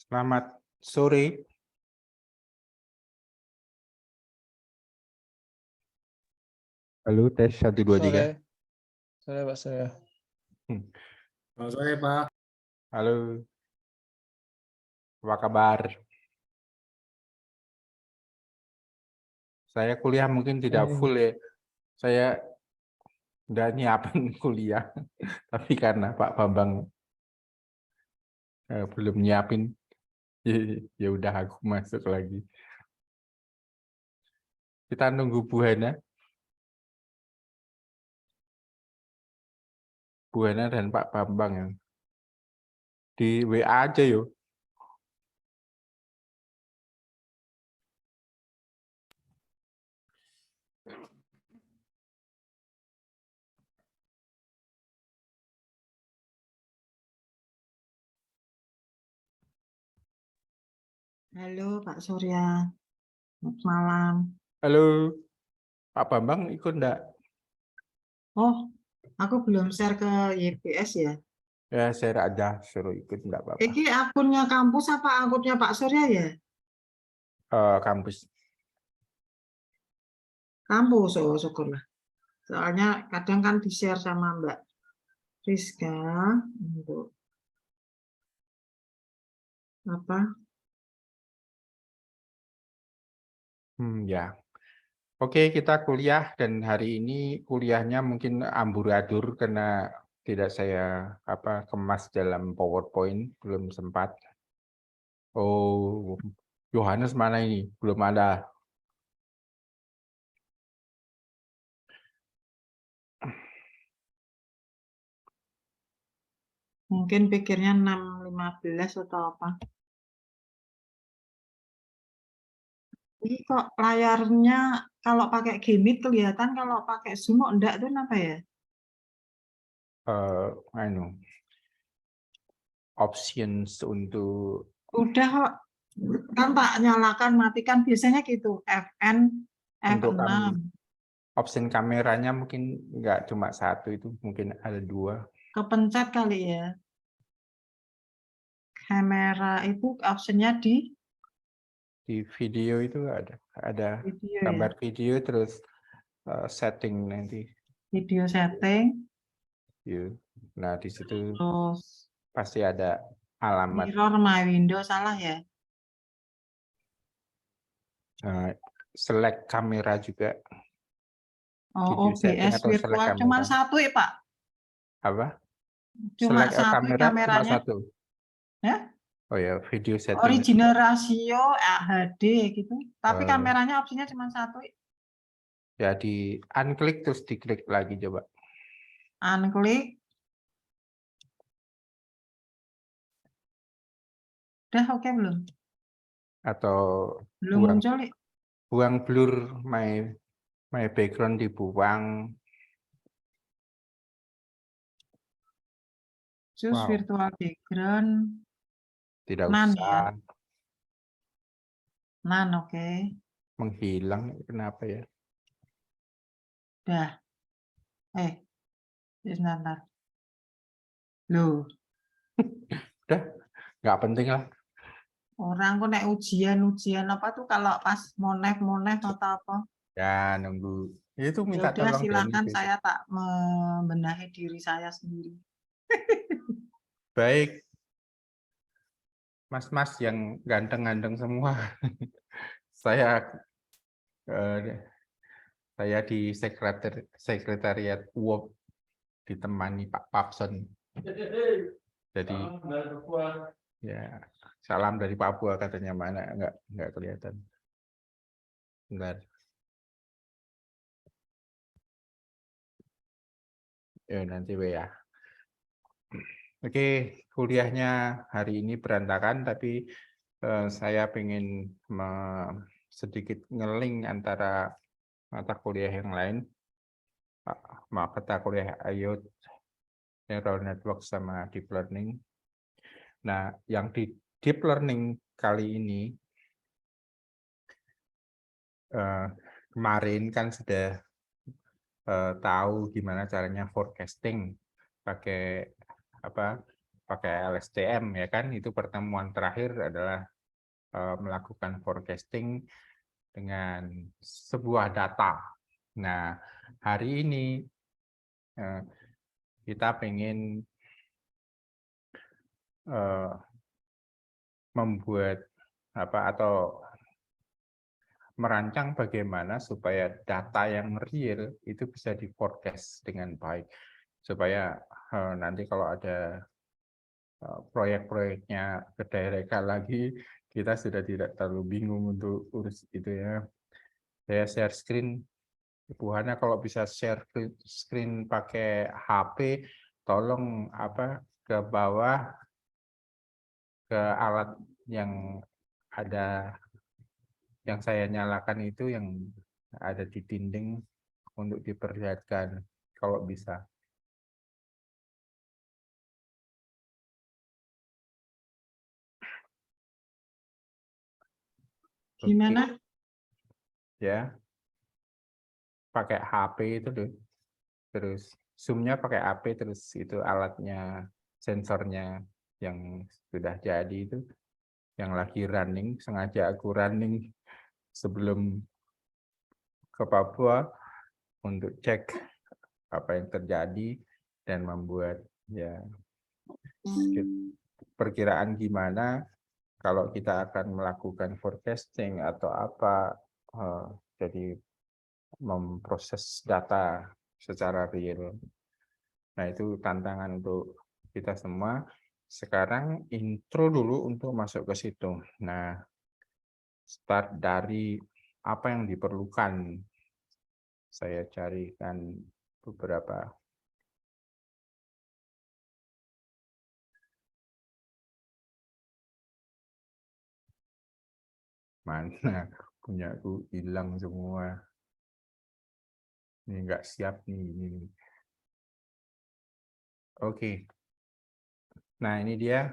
Selamat sore. Halo, tes 1, 2, 3. Sore Pak saya. Selamat sore Pak. Halo, apa kabar? Saya kuliah mungkin tidak full ya. Saya udah nyiapin kuliah, tapi karena Pak Bambang belum nyiapin, ya udah aku masuk lagi. Kita nunggu Bu Hana. Bu Hana dan Pak Bambang yang di WA aja yuk. Halo Pak Surya, selamat malam. Halo, Pak Bambang ikut enggak? Oh, aku belum share ke YBS ya. Ya, share aja, suruh ikut enggak apa-apa. Ini akunnya kampus apa akunnya Pak Surya ya? Kampus. Kampus, oh syukurlah. Soalnya kadang kan di-share sama Mbak Rizka untuk apa? Ya. Oke, kita kuliah dan hari ini kuliahnya mungkin amburadul karena tidak saya kemas dalam PowerPoint, belum sempat. Oh, Yohanes mana ini? Belum ada. Mungkin pikirnya 6.15 atau apa? Ini kok layarnya kalau pakai Gmeet kelihatan, kalau pakai Zoom enggak tuh apa ya? Options untuk Udah kok. Kan tak nyalakan matikan biasanya gitu FN untuk F6 option kameranya mungkin nggak cuma satu, itu mungkin ada 2. kepencet kali ya. Kamera itu optionnya di video itu ada video gambar ya. video, terus setting nanti. Video setting. Nah, di situ Terus pasti ada alamat. mirror my window salah ya. Select kamera juga. Oh, Video setting OBS atau select virtual kamera. cuma satu ya Pak. Apa? Cuma Select satu kamera cuma kameranya. satu. Ya? Oh ya, video setting. Original rasio HD gitu. Tapi Oh. kameranya opsinya cuma satu. Ya, di unklik terus diklik lagi coba. Unklik. Udah oke belum? Atau Belum muncul nih. buang blur my background, dibuang. Choose virtual background. Tidak None, usah. ya? None, oke. Menghilang, kenapa ya? Dah. Sebentar. Loh. Udah, nggak penting lah. Orang kok naik ujian apa tuh kalau pas monef atau apa? Ya, nunggu. Itu minta Ya udah, tolong silakan, Denny. saya tak membenahi diri saya sendiri. Baik. Mas-mas yang ganteng-ganteng semua. Saya di sekretariat UOB ditemani Pak Papson. Jadi ya, salam dari Papua katanya, mana enggak kelihatan. Bentar. Ya nanti ya. Oke, kuliahnya hari ini berantakan, tapi saya pengen sedikit ngeling antara mata kuliah yang lain. Mata kuliah IoT, Neural Network sama Deep Learning. Nah, yang di Deep Learning kali ini, kemarin kan sudah tahu gimana caranya forecasting pakai pakai LSTM ya kan, itu pertemuan terakhir adalah melakukan forecasting dengan sebuah data. Nah, hari ini kita pengen membuat atau merancang bagaimana supaya data yang real itu bisa di forecast dengan baik, supaya nanti kalau ada proyek-proyeknya ke lagi, kita sudah tidak terlalu bingung untuk urus itu ya. Saya share screen, Bu Hana kalau bisa share screen pakai HP, tolong ke bawah ke alat yang ada yang saya nyalakan itu yang ada di dinding untuk diperlihatkan kalau bisa. Gimana? Ya, pakai HP itu deh. Terus zoom-nya pakai HP, terus itu alatnya, sensornya yang sudah jadi itu, yang lagi running, sengaja aku running sebelum ke Papua untuk cek apa yang terjadi dan membuat ya perkiraan gimana kalau kita akan melakukan forecasting atau apa, jadi memproses data secara real. Nah, itu tantangan untuk kita semua. Sekarang intro dulu untuk masuk ke situ. Nah, start dari apa yang diperlukan. Saya carikan beberapa. Mana punyaku hilang semua. Ini nggak siap nih. Ini. Oke. Nah, ini dia.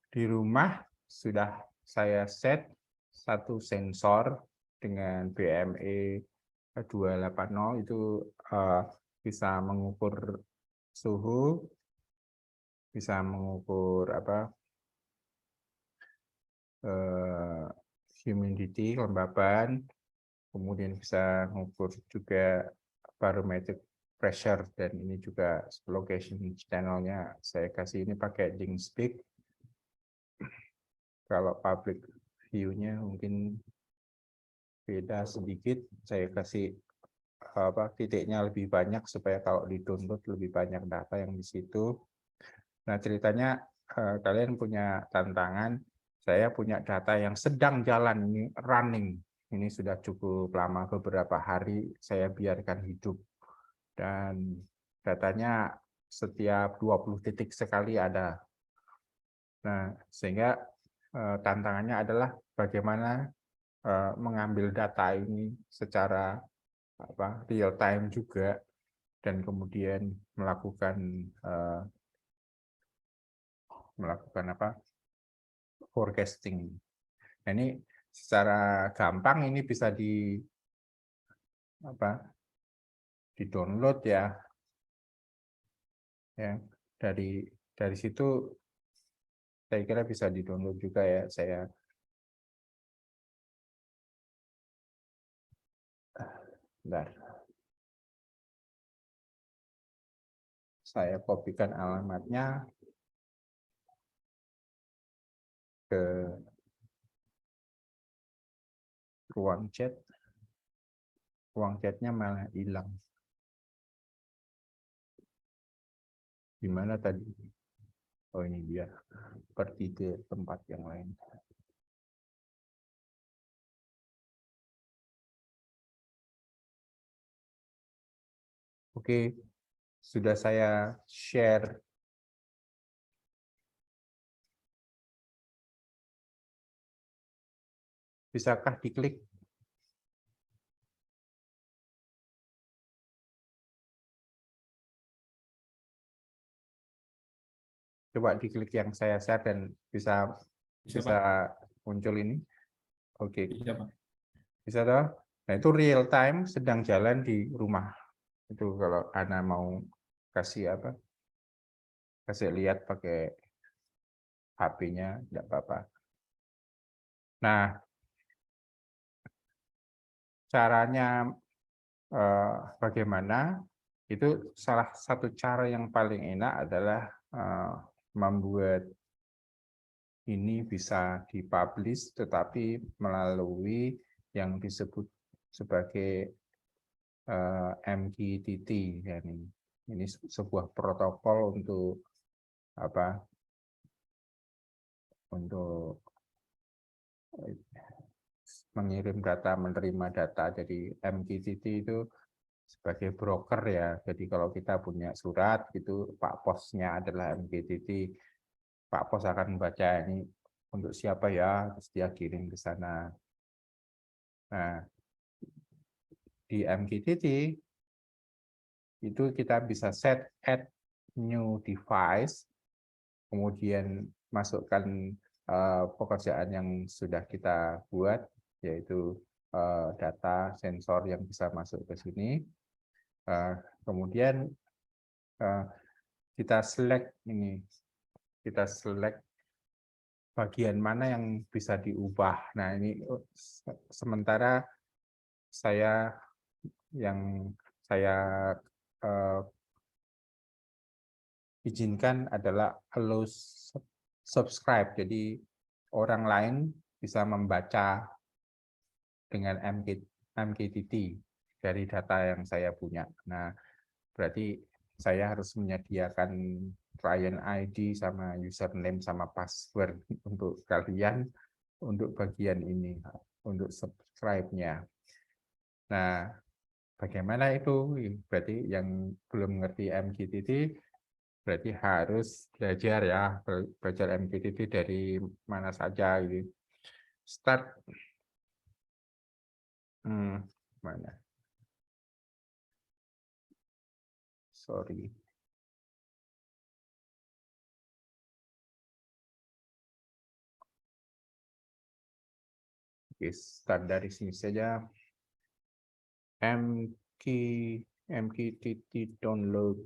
Di rumah sudah saya set satu sensor dengan BME 280 itu bisa mengukur suhu, bisa mengukur humidity, kelembaban, kemudian bisa mengukur juga barometric pressure, dan ini juga location channelnya saya kasih ini pakai DingSpeak. Kalau public view-nya mungkin beda sedikit, saya kasih titiknya lebih banyak supaya kalau di-download lebih banyak data yang di situ. Nah, ceritanya kalian punya tantangan, saya punya data yang sedang jalan, ini running. Ini sudah cukup lama, beberapa hari saya biarkan hidup. Dan datanya setiap 20 detik sekali ada. Nah, sehingga tantangannya adalah bagaimana mengambil data ini secara real time juga, dan kemudian melakukan forecasting. Nah, ini secara gampang ini bisa di-download ya. Ya, dari situ saya kira bisa di-download juga ya. Saya kopikan alamatnya ke ruang chat. Ruang chatnya malah hilang. Gimana tadi? Oh, ini dia. Pergi ke tempat yang lain. Oke, sudah saya share. Bisakah diklik? Coba diklik yang saya share dan bisa muncul ini. Oke. Bisa toh? Nah, itu real time sedang jalan di rumah. Itu kalau Ana mau kasih kasih lihat pakai HP-nya, tidak apa-apa. Nah, caranya bagaimana? Itu salah satu cara yang paling enak adalah membuat ini bisa dipublish, tetapi melalui yang disebut sebagai MQTT. Ini sebuah protokol untuk apa? Untuk mengirim data, menerima data. Jadi MQTT itu sebagai broker ya. Jadi kalau kita punya surat gitu, Pak Posnya adalah MQTT, Pak Pos akan membaca ini untuk siapa ya, terus dia kirim ke sana. Nah, di MQTT itu kita bisa set add new device, kemudian masukkan pekerjaan yang sudah kita buat, yaitu data sensor yang bisa masuk ke sini. Kemudian kita select ini, kita select bagian mana yang bisa diubah. Nah, ini sementara saya izinkan adalah allow subscribe. Jadi orang lain bisa membaca dengan MQTT dari data yang saya punya. Nah, berarti saya harus menyediakan client ID sama username sama password untuk kalian untuk bagian ini, untuk subscribe-nya. Nah, bagaimana itu? Berarti yang belum mengerti MQTT berarti harus belajar ya, belajar MQTT dari mana saja gitu. Start mana? Sorry. Oke, start dari sini saja. MQTT download.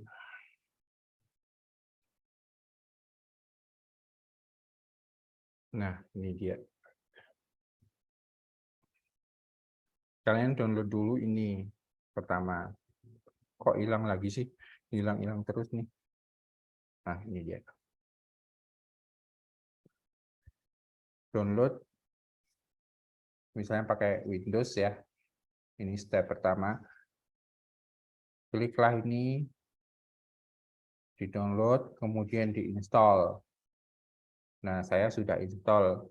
Nah, ini dia. Kalian download dulu ini pertama. Kok hilang lagi sih? Hilang-hilang terus nih. Nah, ini dia. Download. Misalnya pakai Windows ya. Ini step pertama. Kliklah ini, di-download, kemudian di-install. Nah, saya sudah install,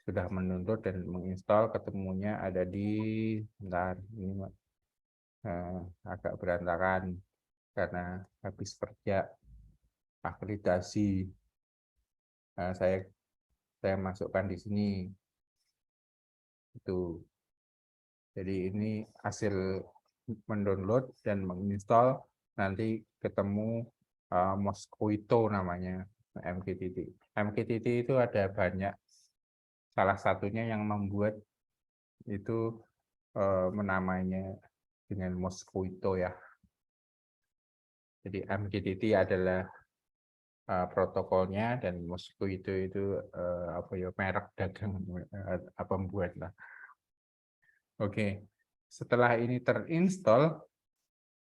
sudah mendownload dan menginstal, ketemunya ada di, bentar, ini agak berantakan karena habis kerja akreditasi. Nah, saya masukkan di sini. Itu. Jadi ini hasil mendownload dan menginstal, nanti ketemu Mosquito namanya, MQTT. MQTT itu ada banyak, salah satunya yang membuat itu menamainya dengan Mosquito ya. Jadi MQTT adalah protokolnya dan Mosquito itu apa ya, merek dagang pembuat lah. Oke, setelah ini terinstall,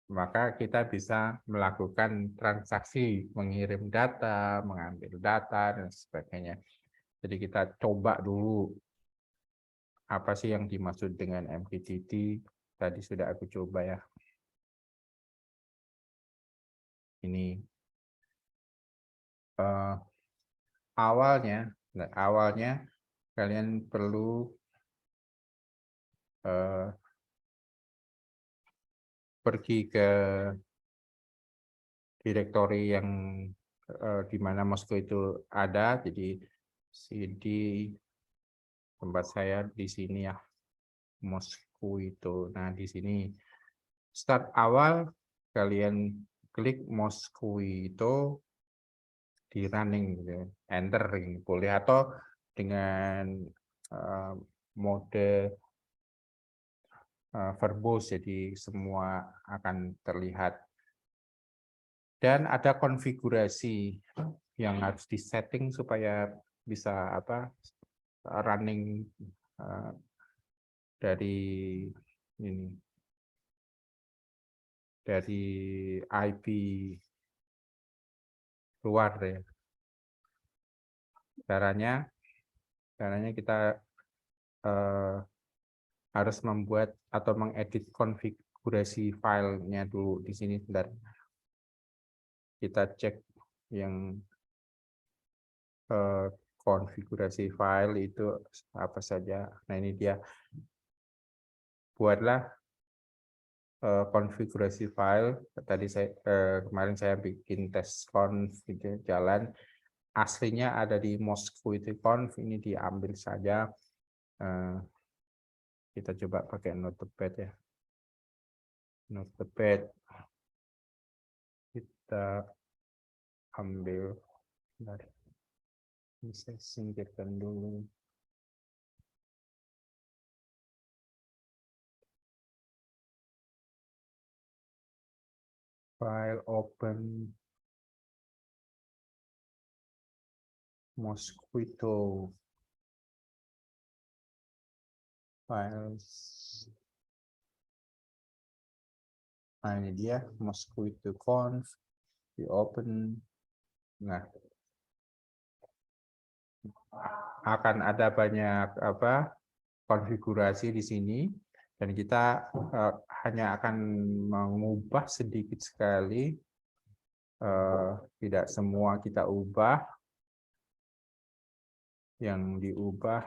maka kita bisa melakukan transaksi, mengirim data, mengambil data, dan sebagainya. Jadi kita coba dulu apa sih yang dimaksud dengan MQTT. Tadi sudah aku coba ya. Ini awalnya kalian perlu pergi ke direktori yang di mana Moskow itu ada. Jadi CD tempat saya di sini ya, Moskow itu. Nah, di sini start awal kalian klik Moskow itu di running gitu, enter ini boleh, atau dengan mode verbose, jadi semua akan terlihat Dan ada konfigurasi yang harus disetting supaya bisa running dari ini, dari IP luar ya. Caranya kita harus membuat atau mengedit konfigurasi filenya dulu di sini. Sebentar. Kita cek yang konfigurasi file itu apa saja. Nah, ini dia. Buatlah konfigurasi file. Tadi kemarin saya bikin tes conf gitu, jalan. Aslinya ada di Mosquito conf, ini diambil saja. Kita coba pakai Notepad ya. Notepad. Kita ambil. Ini saya singkirkan dulu. File open Mosquito files. Nah, ini dia Mosquito conf, di open. Nah, akan ada banyak konfigurasi di sini, dan kita hanya akan mengubah sedikit sekali, tidak semua kita ubah. Yang diubah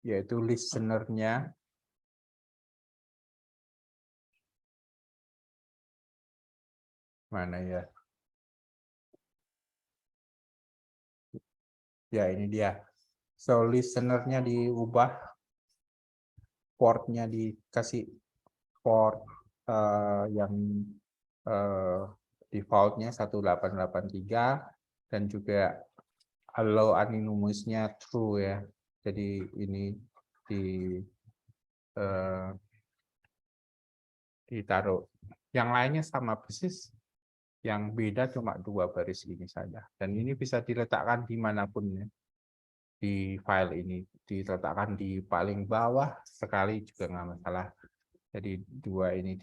yaitu listener-nya. Mana ya? Ya, ini dia. So, listener-nya diubah, port-nya dikasih port yang default-nya 1883, dan juga allow anonymous-nya true ya. Jadi ini ditaruh. Yang lainnya sama persis. Yang beda cuma 2 baris ini saja. Dan ini bisa diletakkan dimanapun ya. Di file ini diletakkan di paling bawah sekali juga nggak masalah. Jadi 2 ini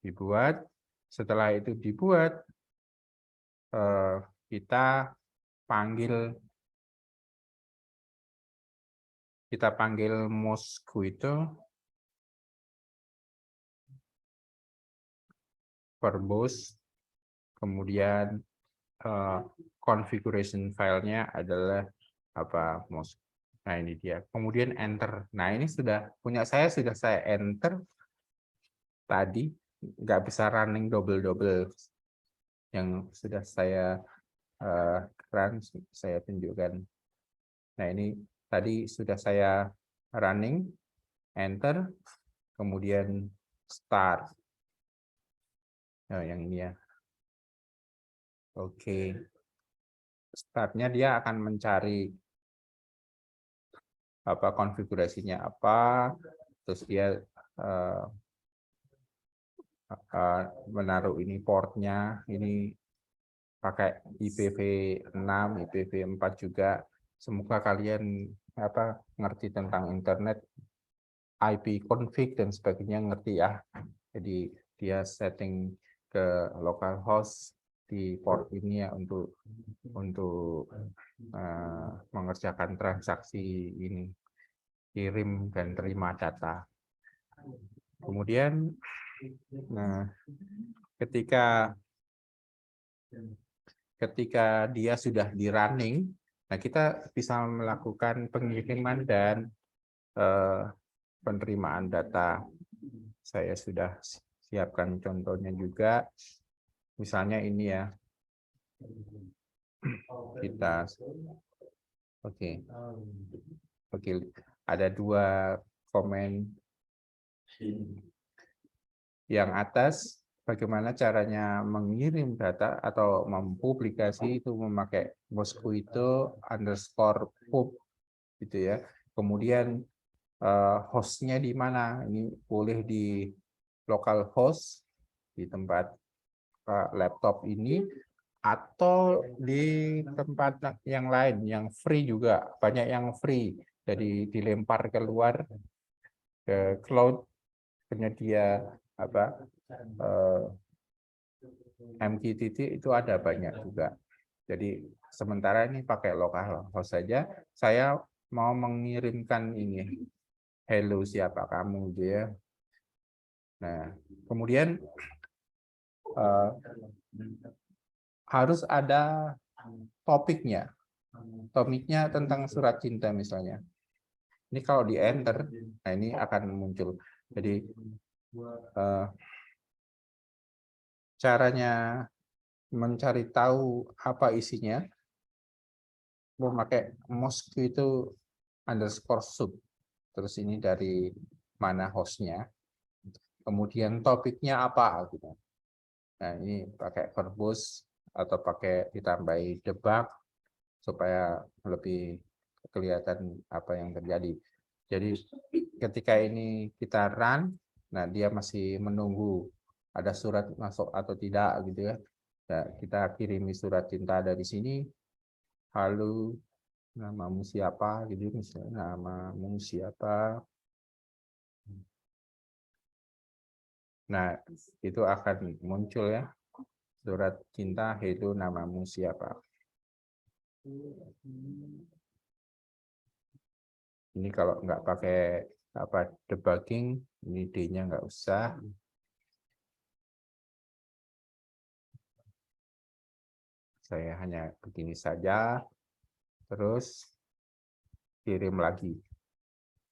dibuat. Setelah itu dibuat, kita panggil Mosquito verbose, kemudian configuration filenya adalah nah ini dia, kemudian enter. Nah, ini sudah saya enter tadi, nggak bisa running double yang sudah saya run, saya tunjukkan. Nah, ini tadi sudah saya running, enter, kemudian start. Nah, yang ini ya. Oke. Startnya dia akan mencari konfigurasinya apa, terus dia menaruh ini portnya, ini pakai IPv6, IPv4 juga. Semoga kalian ngerti tentang internet, IP config dan sebagainya, ngerti ya. Jadi dia setting ke localhost di port ini ya untuk mengerjakan transaksi ini, kirim dan terima data. Kemudian ketika dia sudah di running, nah kita bisa melakukan pengiriman dan penerimaan data. Saya sudah siapkan contohnya juga. Misalnya ini ya. Kita Oke, ada 2 komen. Yang atas, bagaimana caranya mengirim data atau mempublikasi itu memakai Mosquito_pub gitu ya. Kemudian hostnya di mana? Ini boleh di localhost di tempat laptop ini atau di tempat yang lain yang free juga, banyak yang free, jadi dilempar keluar ke cloud penyedia MQTT itu ada banyak juga. Jadi sementara ini pakai lokal host saja. Saya mau mengirimkan ini, hello siapa kamu gitu ya. Nah, kemudian harus ada topiknya. Topiknya tentang surat cinta misalnya. Ini kalau di enter, nah ini akan muncul. Jadi caranya mencari tahu apa isinya, memakai mosquito underscore sub. Terus ini dari mana hostnya. Kemudian topiknya apa gitu. Nah, ini pakai verbose atau pakai ditambahi debug supaya lebih kelihatan apa yang terjadi. Jadi ketika ini kita run, nah dia masih menunggu ada surat masuk atau tidak gitu ya. Nah, kita kirimi surat cinta dari sini. Halo, namamu siapa gitu misalnya, namamu siapa. Nah, itu akan muncul ya, surat cinta, hello, namamu siapa. Ini kalau nggak pakai debugging, ini D-nya nggak usah. Saya hanya begini saja, terus kirim lagi.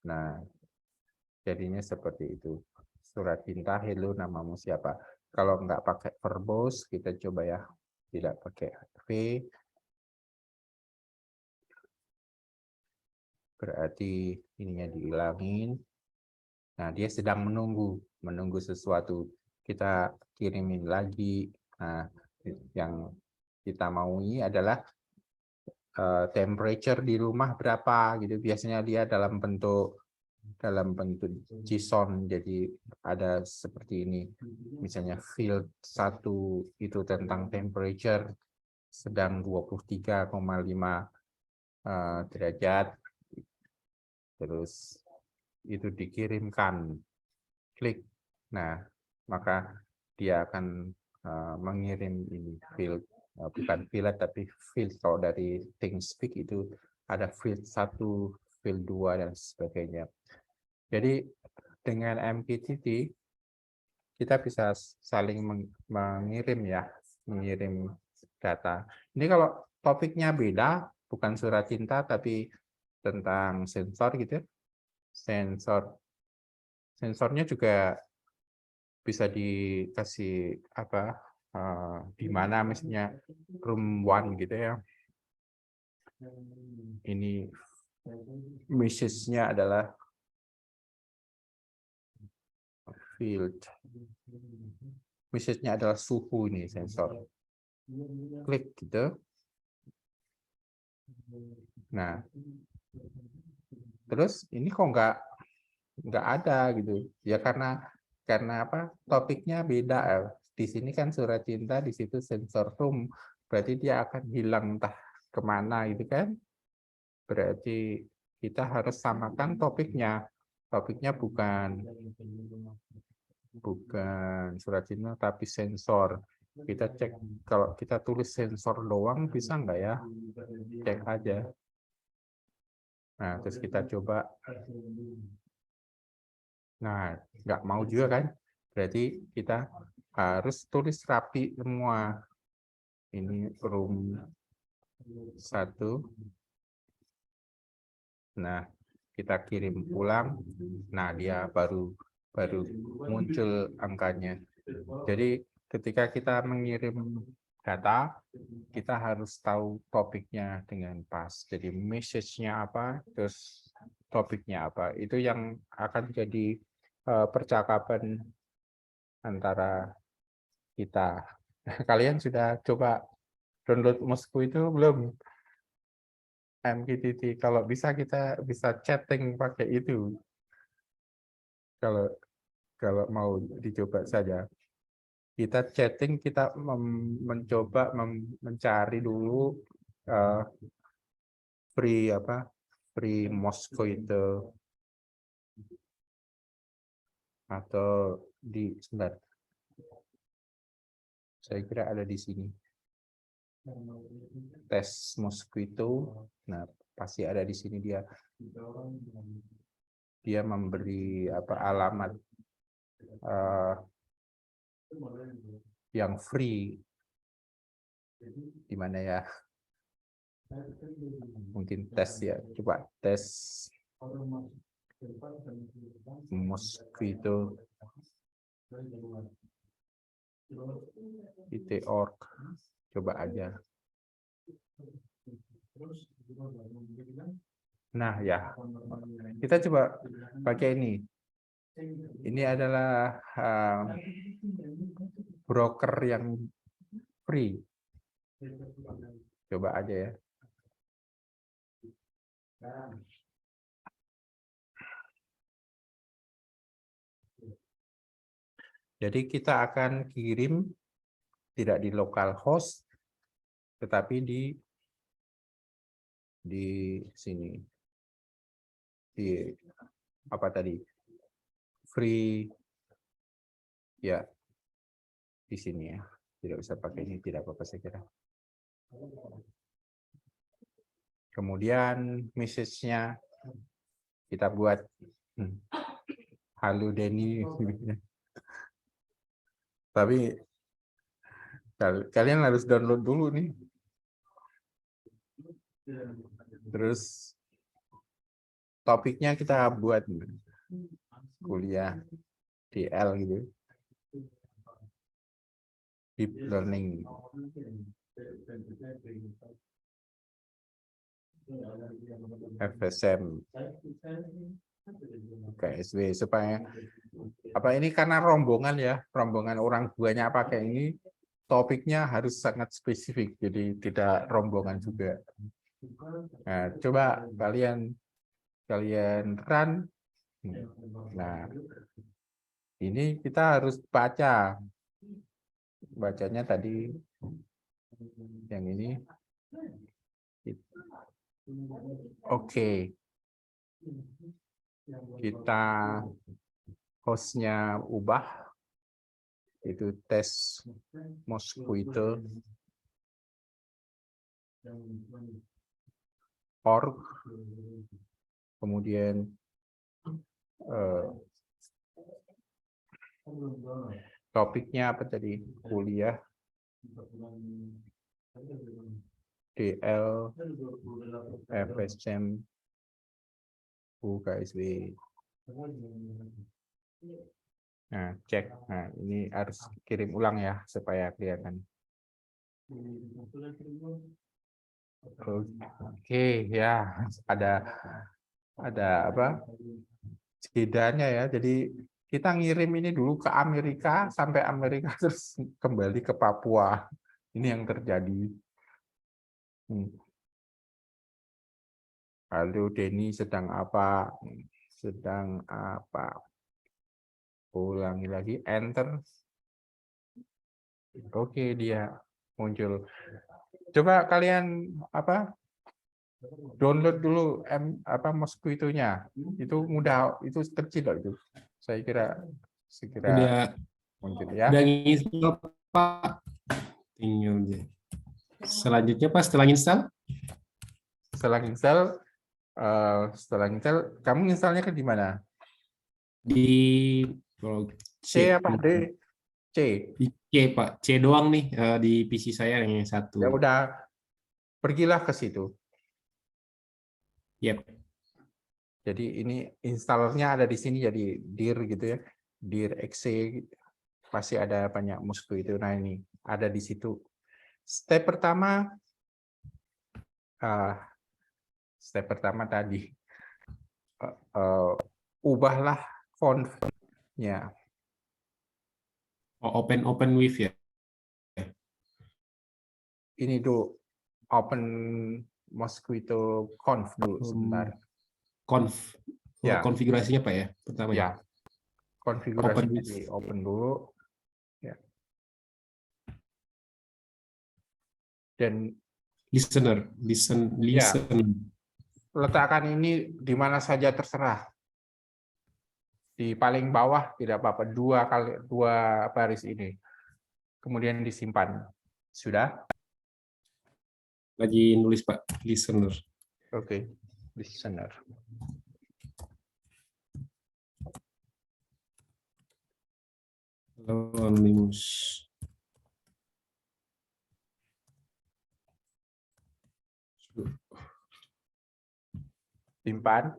Nah, jadinya seperti itu. Surat cinta, hello, namamu siapa. Kalau nggak pakai verbose, kita coba ya, tidak pakai V, berarti ininya dihilangin. Nah, dia sedang menunggu sesuatu. Kita kirimin lagi. Nah, yang kita maui adalah temperature di rumah berapa gitu. Biasanya dia dalam bentuk JSON, jadi ada seperti ini. Misalnya field 1 itu tentang temperature sedang 23,5 derajat. Terus itu dikirimkan, klik. Nah, maka dia akan mengirim ini field, bukan field tapi field. Kalau dari ThinkSpeak itu ada field 1, field 2 dan sebagainya. Jadi dengan MQTT kita bisa saling mengirim ya, mengirim data. Ini kalau topiknya beda, bukan surat cinta tapi tentang sensor gitu. Sensornya juga bisa dikasih di mana misalnya room 1 gitu ya. Ini message-nya adalah field. Message-nya adalah suhu ini sensor. Klik gitu. Nah, terus ini kok nggak ada gitu ya, karena apa, topiknya beda. Di sini kan surat cinta, di situ sensor room, berarti dia akan hilang entah kemana gitu kan. Berarti kita harus samakan topiknya bukan surat cinta tapi sensor. Kita cek, kalau kita tulis sensor doang bisa nggak ya, cek aja. Nah, terus kita coba. Nah, nggak mau juga kan? Berarti kita harus tulis rapi semua. Ini room 1. Nah, kita kirim pulang. Nah, dia baru muncul angkanya. Jadi ketika kita mengirim data, kita harus tahu topiknya dengan pas. Jadi message-nya apa, terus topiknya apa. Itu yang akan jadi percakapan antara kita. Kalian sudah coba download Mosquito itu belum? MQTT. Kalau bisa kita bisa chatting pakai itu. Kalau mau dicoba saja. kita chatting, kita mencoba mencari dulu free mosquito atau sebentar. Saya kira ada di sini. Tes mosquito. Nah, pasti ada di sini dia. Dia memberi alamat yang free. Di mana ya? Mungkin tes ya. Coba tes mosquito .org. Coba aja. Nah ya, kita coba pakai ini. Ini adalah broker yang free. Coba aja ya. Jadi kita akan kirim tidak di localhost, tetapi di sini. Di apa tadi? Free ya, di sini ya. Tidak usah pakai ini, tidak apa-apa saya kira. Kemudian message-nya kita buat halo Denny. Tapi kalian harus download dulu nih. Terus topiknya kita buat kuliah DL gitu. Deep learning. FSM. KSW supaya ini karena rombongan ya, rombongan orang banyak pakai ini, topiknya harus sangat spesifik, jadi tidak rombongan juga. Nah, coba kalian run. Nah, ini kita harus bacanya tadi yang ini. Oke. Kita hostnya ubah, itu tes mosquito .org, kemudian topiknya apa tadi? Kuliah DL FSM UKSW. Nah, cek. Nah, ini harus kirim ulang ya supaya kelihatan. Oke, ya. Ada apa? Jedanya ya. Jadi kita ngirim ini dulu ke Amerika, sampai Amerika terus kembali ke Papua. Ini yang terjadi. Halo Denny, sedang apa? Sedang apa? Ulangi lagi, enter. Oke, dia muncul. Coba kalian download dulu mosquito-nya. Itu mudah, itu kecil loh itu. Saya kira Udah muncul ya. udah install Pak. Tinggal deh. Selanjutnya Pak, setelah install? Setelah install, kamu installnya ke di mana? Di C apa D? C. Di C Pak, C doang nih di PC saya yang satu. Ya udah, pergilah ke situ. Yep. Jadi ini installernya ada di sini, jadi dir gitu ya, dir exe, pasti ada banyak mosquito. Nah ini ada di situ. Step pertama tadi ubahlah font-nya. Open with ya. Ini dulu open mosquito conf dulu sebentar. Conf. Ya. Konfigurasinya Pak ya pertama ya. Ya. Konfigurasi open dulu. Ya. Dan Listener, Ya. listen. letakkan ini di mana saja terserah. Di paling bawah tidak apa-apa, dua baris ini. Kemudian disimpan. Sudah? Lagi nulis Pak, listener. Oke. Listener. Halo, Anonymous. Simpan.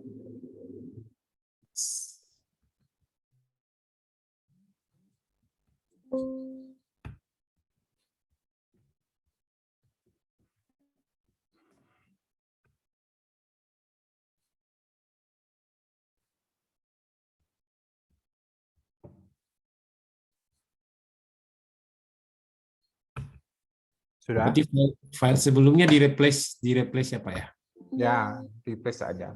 Sudah? Berarti file sebelumnya di replace ya Pak ya? Ya, replace aja.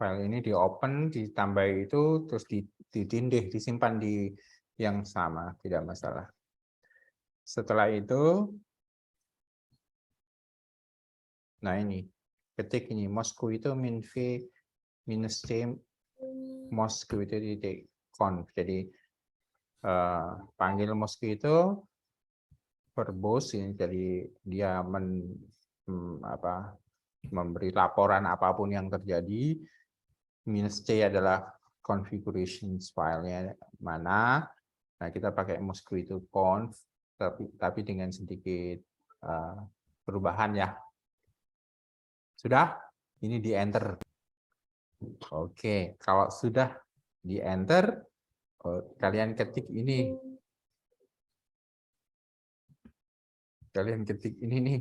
File ini di open, ditambah itu, terus ditindih, disimpan di yang sama, tidak masalah. Setelah itu, nah ini, ketik ini, Moscow itu min v minus c, Moscow itu titik conf. Jadi panggil Moscow itu verbose, ini jadi dia memberi laporan apapun yang terjadi. Minus C adalah configuration filenya mana. Nah, kita pakai Moscow itu conf, tapi dengan sedikit perubahan ya. Sudah? Ini di enter. Oke, kalau sudah di enter, kalian ketik ini. Kalian ketik ini nih.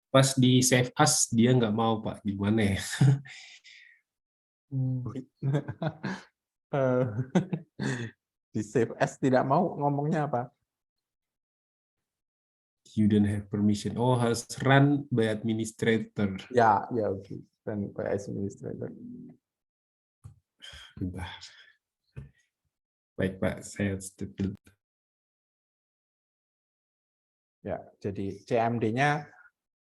Pas di save as dia nggak mau Pak, gimana ya? Di save as tidak mau, ngomongnya apa? You don't have permission. Oh, harus run by administrator. Ya, oke. Dan by administrator. Bentar. Baik Pak, saya setuju. Ya, jadi CMD-nya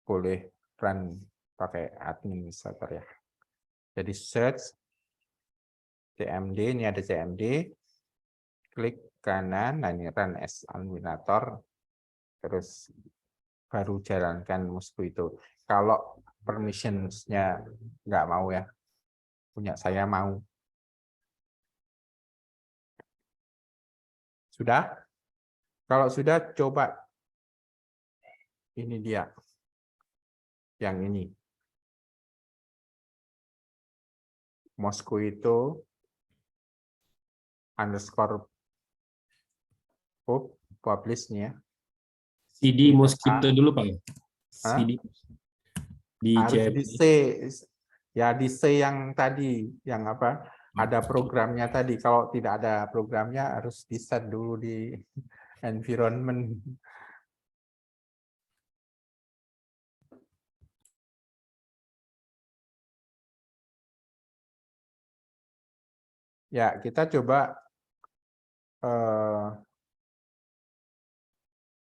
boleh run pakai administrator ya. Jadi search CMD, ini ada CMD, klik kanan, nah ini run as administrator, terus baru jalankan Moscow itu. Kalau permissionsnya nggak mau ya, punya saya mau. Sudah? Kalau sudah, coba ini dia, yang ini. Moscow itu underscore publish-nya. CD Mosquito dulu Pak. CD di Harus CMD. di C, ya di C yang tadi, yang apa? Ada programnya tadi. Kalau tidak ada programnya, harus di set dulu di environment. Ya, kita coba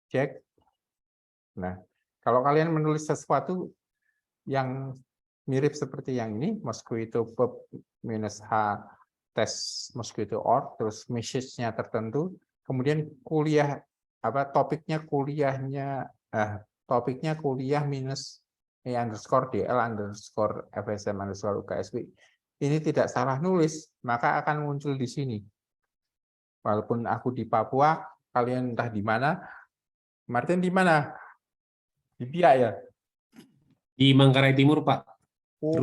cek. Nah, kalau kalian menulis sesuatu yang mirip seperti yang ini, Mosquito -h tes Mosquito.org, terus message-nya tertentu, kemudian kuliah topiknya kuliah minus _dl_fsm_uksw. Ini tidak salah nulis, maka akan muncul di sini. Walaupun aku di Papua, kalian entah di mana. Martin di mana? Di Biak ya? Di Manggarai Timur Pak. Oh,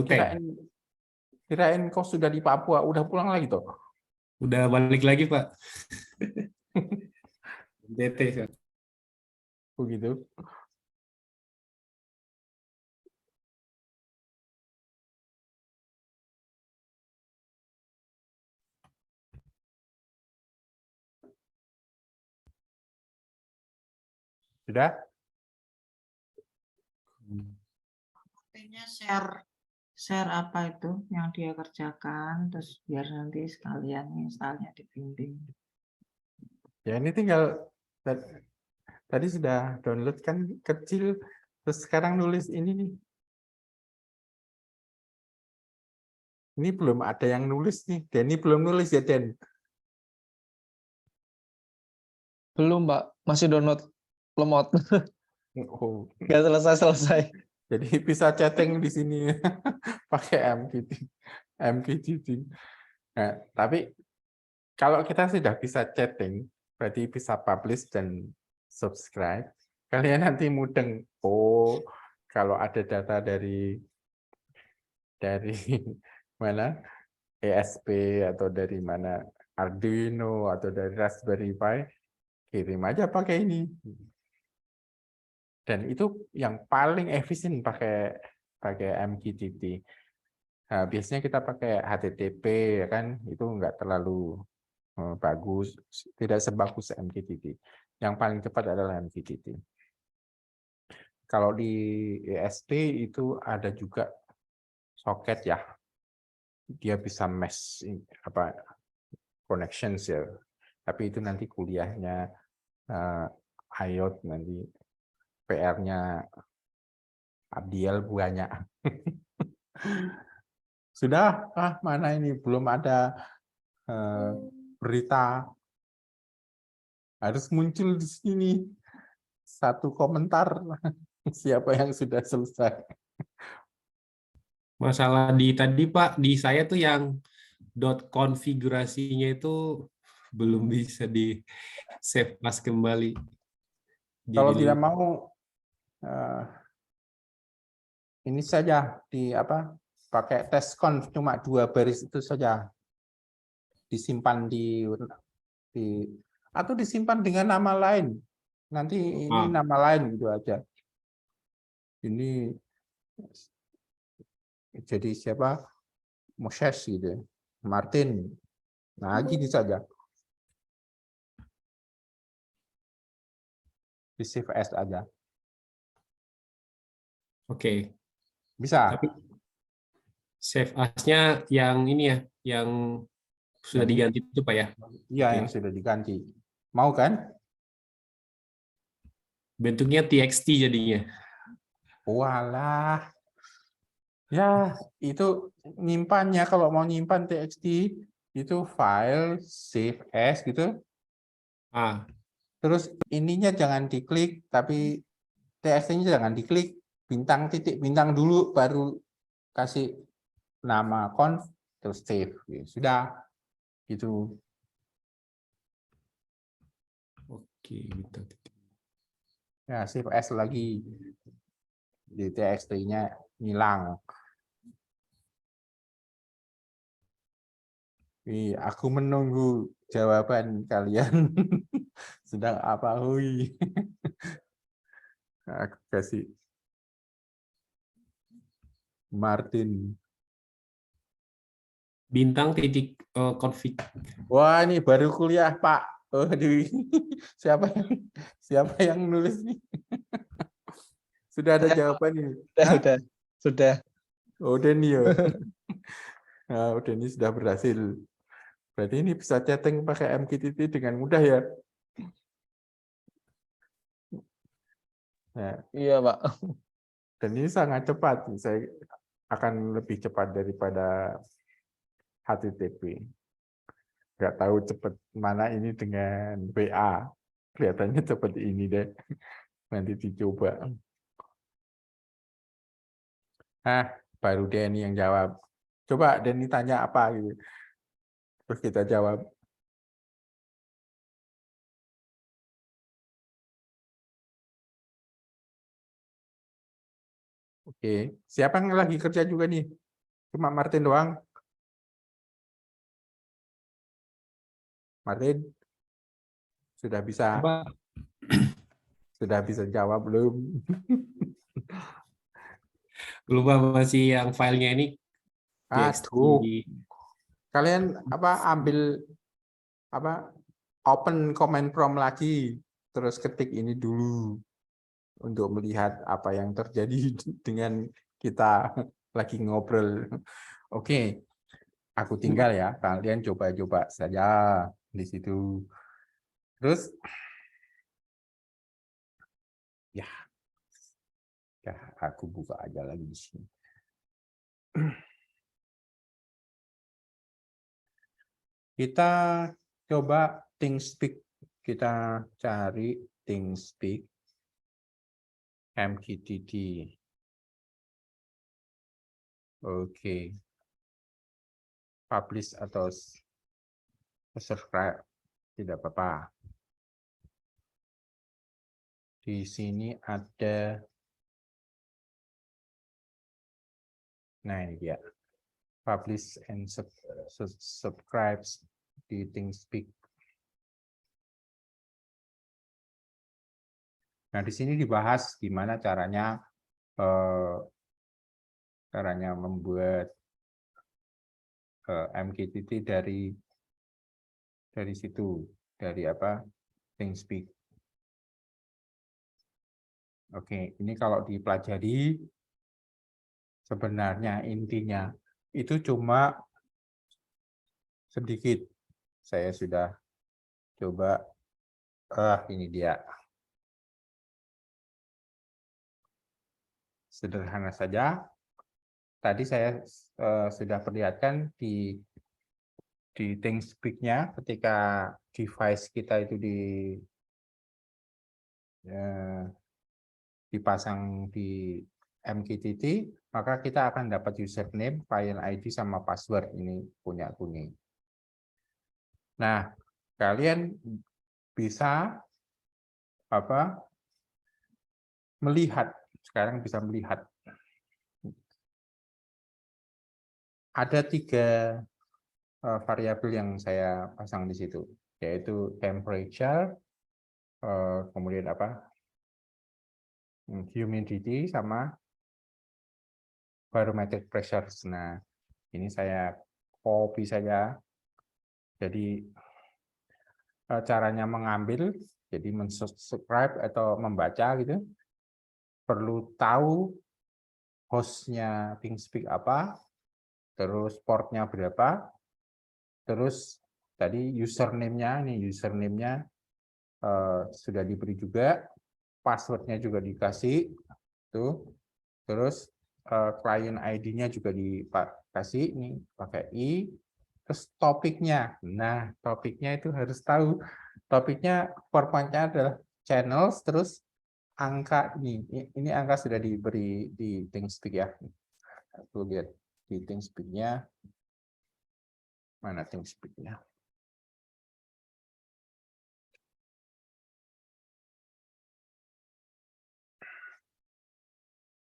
kirain kau sudah di Papua, udah pulang lagi toh? Udah balik lagi Pak. DT Pak. Begitu. Sudah? Artinya share apa itu yang dia kerjakan, terus biar nanti sekalian installnya dibimbing. Ya ini tinggal tadi sudah download kan kecil, terus sekarang nulis ini nih. Ini belum ada yang nulis nih. Denny belum nulis ya, Den? Belum, Pak. Masih download lemot. Oh, Nggak selesai-selesai. jadi bisa chatting di sini pakai MQTT. Nah, tapi kalau kita sudah bisa chatting, berarti bisa publish dan subscribe. Kalian nanti mudeng. Oh, kalau ada data dari mana ESP atau dari mana Arduino atau dari Raspberry Pi, kirim aja pakai ini. Dan itu yang paling efisien pakai MQTT. Nah, biasanya kita pakai HTTP ya kan, itu enggak terlalu bagus, tidak sebagus MQTT. Yang paling cepat adalah MQTT. Kalau di ESP itu ada juga soket ya, dia bisa mesh connections ya. Tapi itu nanti kuliahnya IOT nanti PR-nya Abdiel banyak. Sudah, mana ini belum ada berita, harus muncul di sini satu komentar siapa yang sudah selesai. Masalah di tadi Pak, di saya tuh yang konfigurasinya itu belum bisa di save as kembali. Kalau Jadi tidak mau ini saja pakai testconf cuma 2 baris itu saja, disimpan atau disimpan dengan nama lain. Nanti ini nama lain gitu aja. Ini jadi siapa? Moses gitu, Martin. Nah, gini saja. Di save as aja. Oke. Bisa. Tapi save as-nya yang ini ya, yang sudah diganti itu Pak ya? Iya, yang sudah diganti. Mau kan? Bentuknya TXT jadinya. Walah. Ya, itu nyimpannya kalau mau nyimpan TXT itu file save as gitu. Terus ininya jangan diklik, tapi TXT-nya jangan diklik, titik bintang dulu baru kasih nama conf terus save. Sudah gitu. Oke, gitu. Ya, save as lagi. Di TXT-nya hilang. Aku menunggu jawaban kalian. Sedang apa? Hui. Aku kasih Martin. Bintang titik config. Wah, ini baru kuliah, Pak. Aduh. Siapa yang nulis nih? Sudah ada jawaban ini. Sudah. Oh, Denny ya. Nah, Denny sudah berhasil. Berarti ini bisa chatting pakai MQTT dengan mudah ya. Nah, Iya, Pak. dan ini sangat cepat. Saya akan lebih cepat daripada HTTP. Nggak tahu cepat mana ini dengan WA. Kelihatannya cepat ini deh. Nanti dicoba. Baru Denny yang jawab. Coba Denny tanya apa gitu. Terus kita jawab. Oke, siapa yang lagi kerja juga nih? Cuma Martin doang? Martin? Sudah bisa jawab belum? Lupa masih yang filenya ini. Aduh. Kalian ambil open comment prompt lagi, terus ketik ini dulu untuk melihat apa yang terjadi dengan kita lagi ngobrol. Oke, aku tinggal ya. Kalian coba-coba saja di situ. Terus ya, aku buka aja lagi di sini. Kita coba ThinkSpeak. Kita cari ThinkSpeak MQTT. Oke. Publish atau subscribe tidak apa-apa. Di sini ada, nah ini dia, publish and subscribe di ThinkSpeak. Nah, di sini dibahas gimana caranya membuat MQTT dari situ, dari apa? ThinkSpeak. Oke, ini kalau dipelajari sebenarnya intinya itu cuma sedikit. Saya sudah coba, ini dia. Sederhana saja. Tadi saya sudah perlihatkan di ThinkSpeak-nya ketika device kita itu dipasang di MQTT, maka kita akan dapat username, client ID, sama password. Ini punya kuning. Nah, kalian bisa melihat, sekarang bisa melihat ada 3 variabel yang saya pasang di situ, yaitu temperature, kemudian humidity, sama barometric pressure. Nah, ini saya copy saja. Jadi caranya mengambil, jadi mensubscribe atau membaca gitu, perlu tahu hostnya ThinkSpeak apa, terus portnya berapa, terus tadi username-nya, sudah diberi juga, passwordnya juga dikasih, tuh, terus client ID-nya juga dikasih, ini pakai I, terus topiknya. Nah, topiknya itu harus tahu. Topiknya PowerPoint-nya adalah channels, terus angka ini angka sudah diberi di ThinkSpeak ya. Aku lihat di ThinkSpeak-nya, mana ThinkSpeak-nya?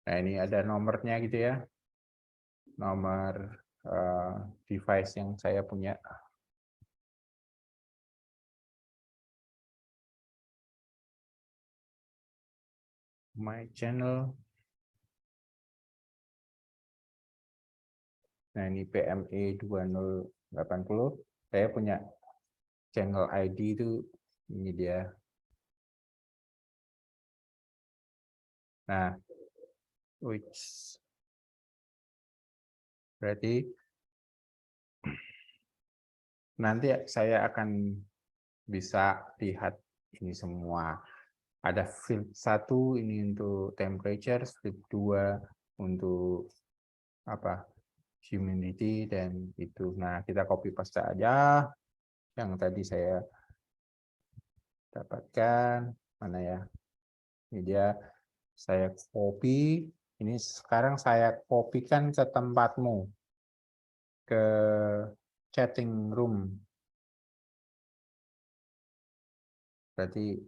Nah, ini ada nomornya gitu ya. Nomor device yang saya punya. My channel. Nah, ini PME 2080. Saya punya channel ID itu, ini dia. Nah, berarti nanti saya akan bisa lihat ini semua. Ada field 1 ini untuk temperature, field 2 untuk humidity, dan itu. Nah, kita copy paste aja yang tadi saya dapatkan. Mana ya? Ini dia, saya copy. Ini sekarang saya kopikan ke tempatmu, ke chatting room. Berarti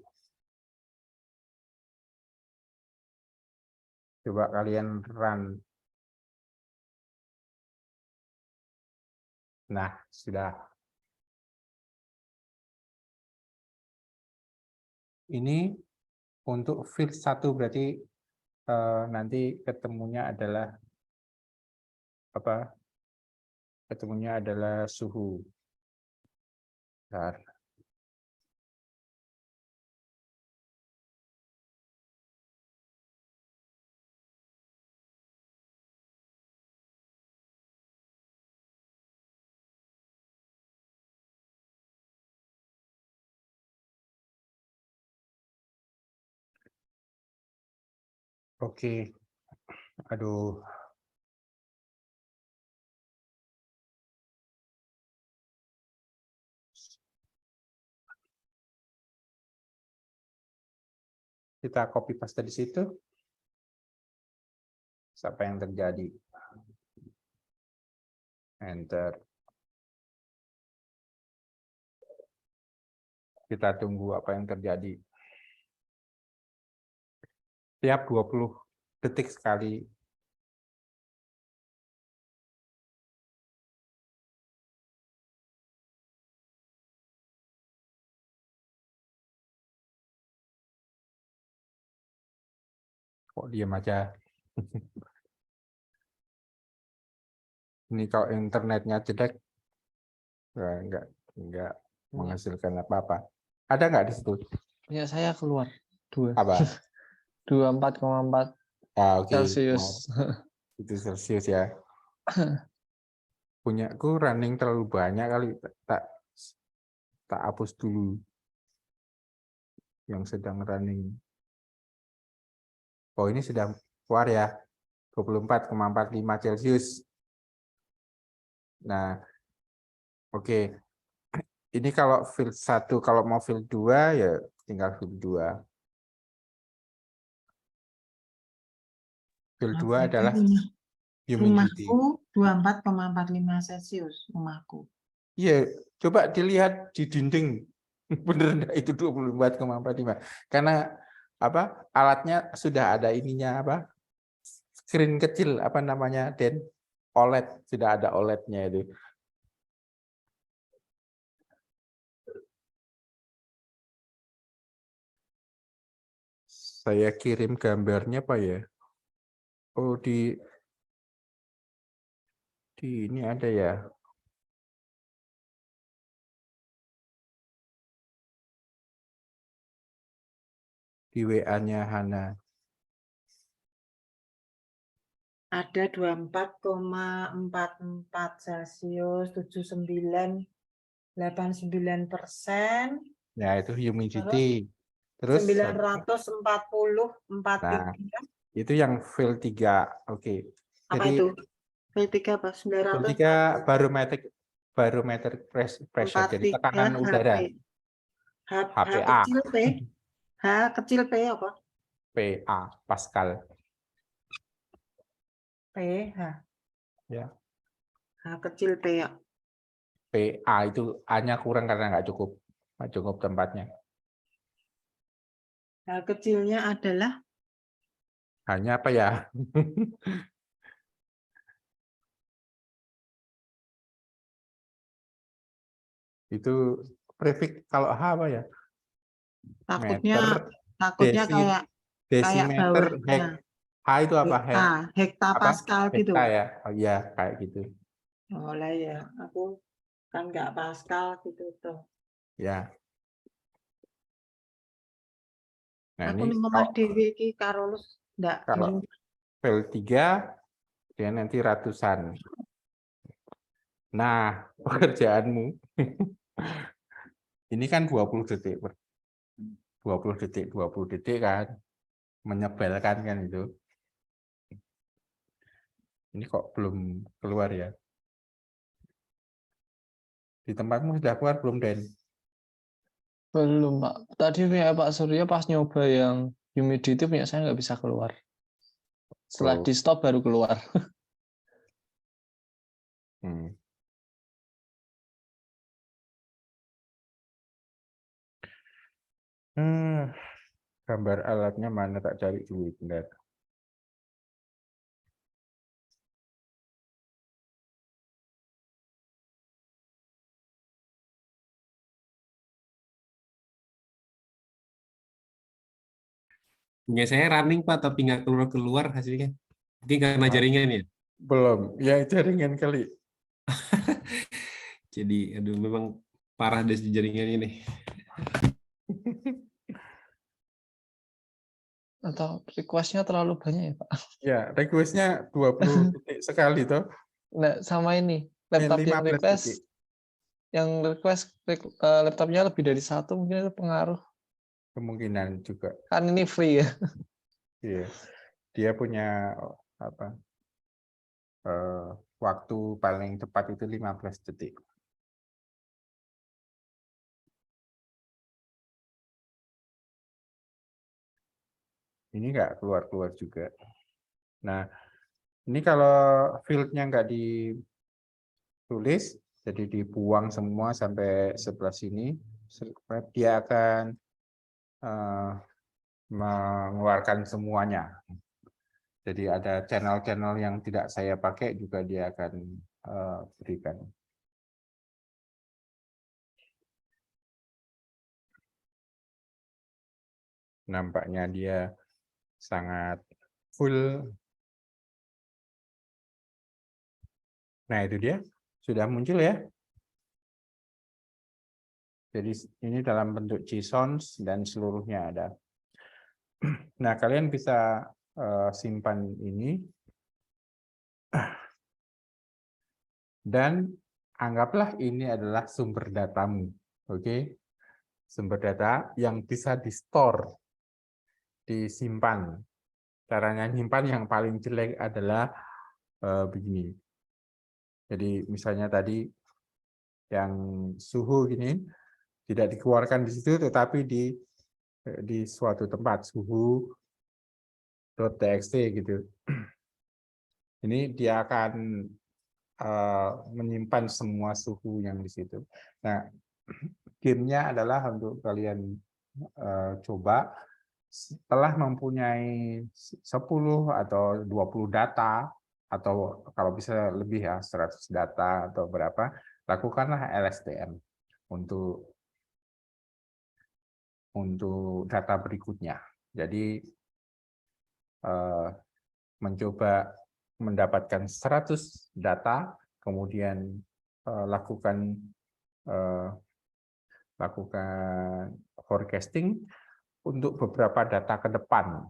coba kalian run. Nah, sudah. Ini untuk field 1 berarti nanti ketemunya adalah suhu. Bentar. Oke. Aduh. Kita copy paste di situ. Apa yang terjadi? Enter. Kita tunggu apa yang terjadi. Tiap 20 detik sekali. Kok diam aja? Ini kalau internetnya jelek, enggak menghasilkan apa-apa. Ada nggak di situ? Punya saya keluar 2. Apa? 24,4 Oke. Celcius. Itu Celsius ya. Punyaku running terlalu banyak kali, tak hapus dulu yang sedang running. Oh, ini sudah keluar ya. 24,45 Celcius. Nah, oke. Ini kalau field 1, kalau mau field 2 ya tinggal field 2. Field 2 adalah humidity. Rumahku 24,45 Celcius rumahku. Iya, coba dilihat di dinding. Bener enggak itu 24,45. Karena apa? Alatnya sudah ada ininya apa? Screen kecil apa namanya, Den? OLED, sudah ada OLED-nya itu. Saya kirim gambarnya Pak ya. Oh, di ini ada ya. Di WA-nya Hana. Ada 24,44 Celcius, 79,89%, Ya, itu humidity. Terus 940,43. nah, itu yang field 3. Oke. Apa Jadi itu? V3 apa? field 900 3 barometric pressure. Jadi 43 tekanan udara. H HPA. kecil P. H kecil P apa? PA, Pascal. P H. Ya. H kecil P ya. PA itu A-nya kurang karena nggak cukup tempatnya. H kecilnya adalah Hanya apa ya? Itu prefix kalau H apa ya? takutnya Meter, kayak desimeter, bawahnya. H itu apa? Hektapascal gitu. Hekta ya? Oh iya, kayak gitu. Oh lah ya, aku kan nggak Pascal gitu tuh. Ya. Nah, Aku ini ning omah dhewe iki karo ndak kalau file 3 dia nanti ratusan. Nah, pekerjaanmu ini kan 20 detik 20 detik kan, menyebalkan kan itu. Ini kok belum keluar ya? Di tempatmu sudah keluar belum, Den? Belum, Pak. Tadi punya Pak Surya pas nyoba yang humidity punya saya nggak bisa keluar. Setelah Oh. di stop baru keluar. Gambar alatnya mana, tak cari dulu bentar. Punya saya running Pak, tapi nggak keluar hasilnya. Mungkin karena Oh. jaringan ya. Belum, ya jaringan kali. Jadi aduh memang parah dari jaringan ini. Atau request-nya terlalu banyak ya, Pak? Ya, request-nya 20 detik sekali toh. Nah, sama ini, laptop yang 15 request, detik. laptopnya lebih dari 1 mungkin itu pengaruh. Kemungkinan juga. Kan ini free ya. Iya. dia punya apa waktu paling cepat itu 15 detik. Ini nggak keluar-keluar juga. Nah, ini kalau fieldnya nggak ditulis, jadi dibuang semua sampai sebelah sini, dia akan mengeluarkan semuanya. Jadi ada channel-channel yang tidak saya pakai juga dia akan berikan. Nampaknya dia sangat full. Nah, itu dia. Sudah muncul ya. Jadi ini dalam bentuk JSON dan seluruhnya ada. Nah, kalian bisa simpan ini. Dan anggaplah ini adalah sumber datamu. Oke. Sumber data yang bisa di-store, disimpan. Caranya nyimpan yang paling jelek adalah begini. Jadi misalnya tadi yang suhu gini tidak dikeluarkan di situ, tetapi di suatu tempat suhu.txt gitu. Ini dia akan menyimpan semua suhu yang di situ. Nah, gamenya adalah untuk kalian coba setelah mempunyai 10 atau 20 data, atau kalau bisa lebih ya 100 data atau berapa, lakukanlah LSTM untuk data berikutnya. Jadi mencoba mendapatkan 100 data, kemudian lakukan forecasting untuk beberapa data ke depan.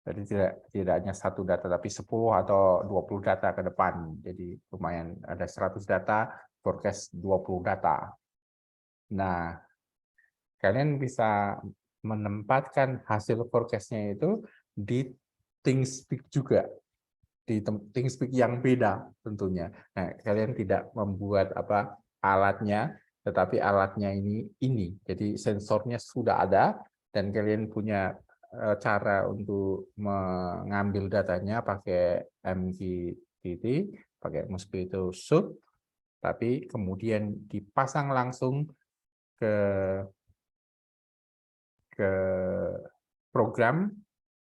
Jadi tidak hanya satu data, tapi 10 atau 20 data ke depan. Jadi lumayan, ada 100 data, forecast 20 data. Nah, kalian bisa menempatkan hasil forecast-nya itu di ThingSpeak juga. Di ThingSpeak yang beda tentunya. Nah, kalian tidak membuat alatnya, tetapi alatnya ini. Jadi sensornya sudah ada, dan kalian punya cara untuk mengambil datanya pakai MQTT, pakai Mosquito Suite, tapi kemudian dipasang langsung ke program.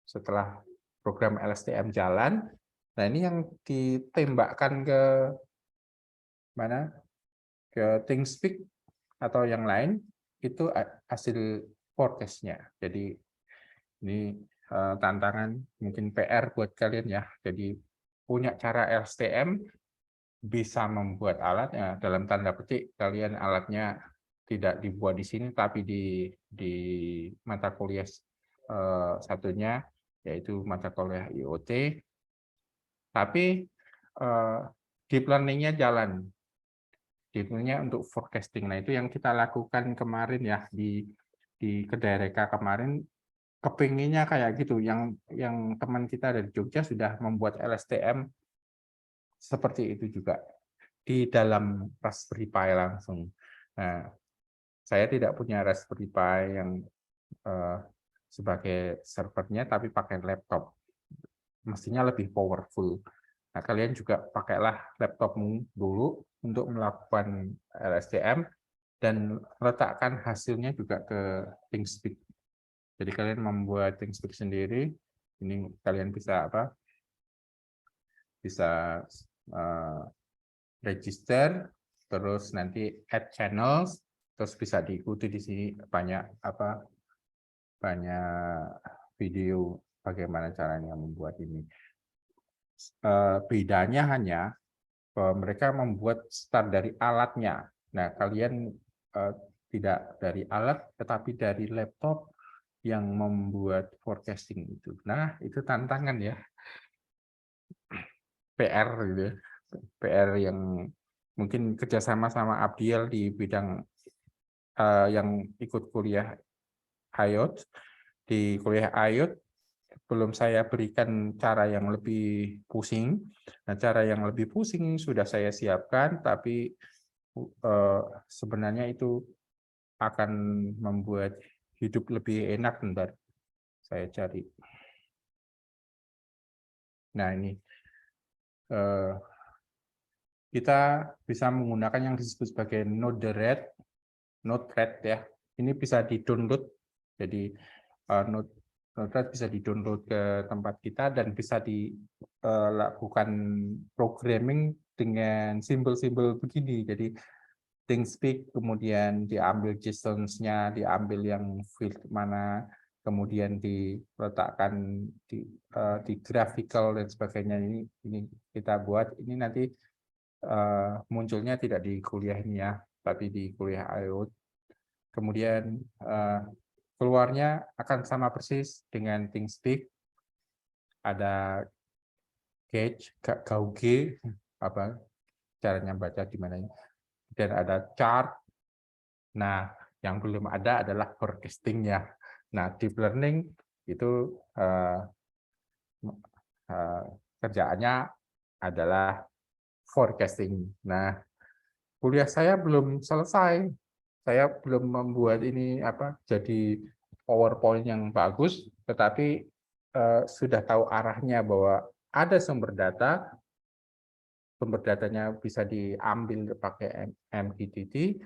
Setelah program LSTM jalan, nah ini yang ditembakkan ke mana? Ke ThingSpeak atau yang lain, itu hasil forecast-nya. Jadi ini tantangan, mungkin PR buat kalian ya. Jadi punya cara LSTM, bisa membuat alat, ya, dalam tanda petik kalian alatnya tidak dibuat di sini, tapi di mata kuliah satunya, yaitu mata kuliah IoT. Tapi deep learning-nya jalan. Deep learning-nya untuk forecasting. Nah, itu yang kita lakukan kemarin ya di Kedai Reka kemarin. Kepinginnya kayak gitu. Yang teman kita dari Jogja sudah membuat LSTM seperti itu juga di dalam Raspberry Pi langsung. Nah, saya tidak punya Raspberry Pi yang sebagai servernya, tapi pakai laptop. Mestinya lebih powerful. Nah, kalian juga pakailah laptopmu dulu untuk melakukan LSTM, dan letakkan hasilnya juga ke ThingSpeak. Jadi kalian membuat ThingSpeak sendiri. Ini kalian bisa bisa register, terus nanti add channels, terus bisa diikuti di sini banyak video bagaimana caranya membuat ini. Bedanya hanya bahwa mereka membuat start dari alatnya. Nah, kalian tidak dari alat, tetapi dari laptop yang membuat forecasting itu. Nah, itu tantangan ya. PR gitu ya. PR yang mungkin kerjasama sama Abdiel di bidang yang ikut kuliah IoT. Di kuliah IoT, belum saya berikan cara yang lebih pusing. Nah, cara yang lebih pusing sudah saya siapkan, tapi sebenarnya itu akan membuat hidup lebih enak. Bentar, saya cari. Nah, ini kita bisa menggunakan yang disebut sebagai Node-RED ya. Ini bisa di-download. Jadi Node-RED bisa di-download ke tempat kita dan bisa dilakukan programming dengan simbol-simbol begini. Jadi ThingSpeak, kemudian diambil JSON-nya, diambil yang field mana, kemudian diletakkan di graphical dan sebagainya. Ini kita buat. Ini nanti munculnya tidak di kuliah ini ya, tapi di kuliah IoT. Kemudian keluarnya akan sama persis dengan ThingSpeak. Ada gauge, apa caranya baca di mana, dan ada chart. Nah, yang belum ada adalah forecasting-nya. Nah, deep learning itu kerjaannya adalah forecasting. Nah, kuliah saya belum selesai. Saya belum membuat ini jadi PowerPoint yang bagus, tetapi sudah tahu arahnya bahwa ada sumber datanya bisa diambil pakai MQTT,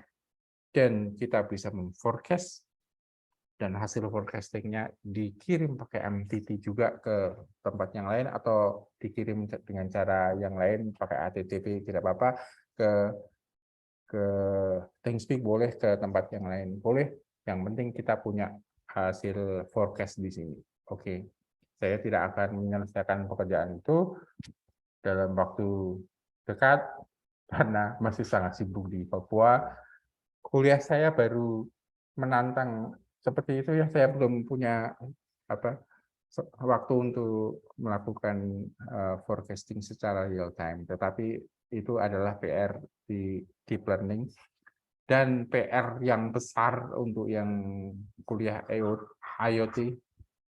dan kita bisa memforecast, dan hasil forecastingnya dikirim pakai MTT juga ke tempat yang lain, atau dikirim dengan cara yang lain pakai HTTP, tidak apa-apa, ke ThingSpeak boleh, ke tempat yang lain boleh. Yang penting kita punya hasil forecast di sini. Oke, saya tidak akan menyelesaikan pekerjaan itu dalam waktu dekat karena masih sangat sibuk di Papua. Kuliah saya baru menantang seperti itu ya, saya belum punya waktu untuk melakukan forecasting secara real time, tetapi itu adalah PR di deep learning. Dan PR yang besar untuk yang kuliah IoT